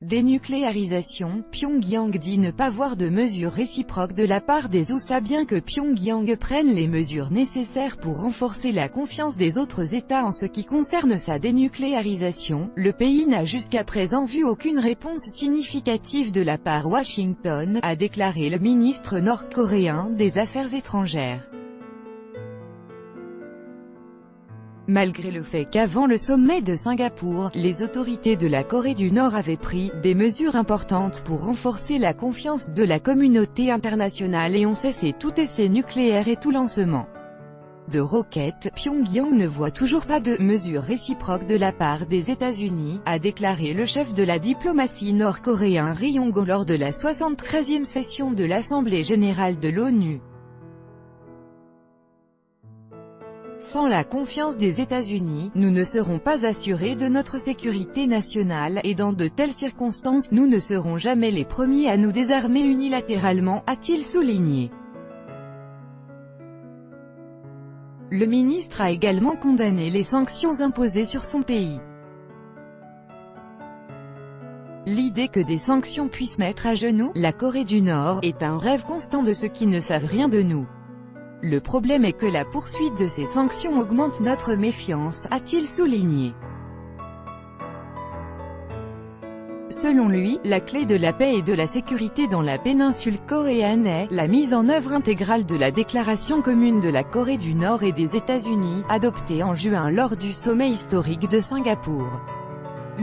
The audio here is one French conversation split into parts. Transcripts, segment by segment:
Dénucléarisation, Pyongyang dit ne pas voir de mesures réciproques de la part des USA bien que Pyongyang prenne les mesures nécessaires pour renforcer la confiance des autres États en ce qui concerne sa dénucléarisation. Le pays n'a jusqu'à présent vu aucune réponse significative de la part Washington, a déclaré le ministre nord-coréen des Affaires étrangères. Malgré le fait qu'avant le sommet de Singapour, les autorités de la Corée du Nord avaient pris des mesures importantes pour renforcer la confiance de la communauté internationale et ont cessé tout essai nucléaire et tout lancement de roquettes, Pyongyang ne voit toujours pas de mesures réciproques de la part des États-Unis, a déclaré le chef de la diplomatie nord-coréen Ri Yong-ho lors de la 73e session de l'Assemblée générale de l'ONU. Sans la confiance des États-Unis, nous ne serons pas assurés de notre sécurité nationale, et dans de telles circonstances, nous ne serons jamais les premiers à nous désarmer unilatéralement, a-t-il souligné. Le ministre a également condamné les sanctions imposées sur son pays. L'idée que des sanctions puissent mettre à genoux la Corée du Nord est un rêve constant de ceux qui ne savent rien de nous. Le problème est que la poursuite de ces sanctions augmente notre méfiance, a-t-il souligné. Selon lui, la clé de la paix et de la sécurité dans la péninsule coréenne est la mise en œuvre intégrale de la déclaration commune de la Corée du Nord et des États-Unis, adoptée en juin lors du sommet historique de Singapour.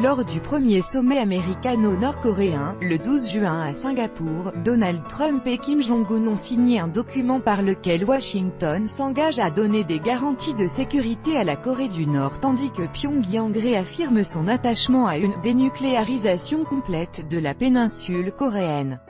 Lors du premier sommet américano-nord-coréen, le 12 juin à Singapour, Donald Trump et Kim Jong-un ont signé un document par lequel Washington s'engage à donner des garanties de sécurité à la Corée du Nord tandis que Pyongyang réaffirme son attachement à une dénucléarisation complète de la péninsule coréenne.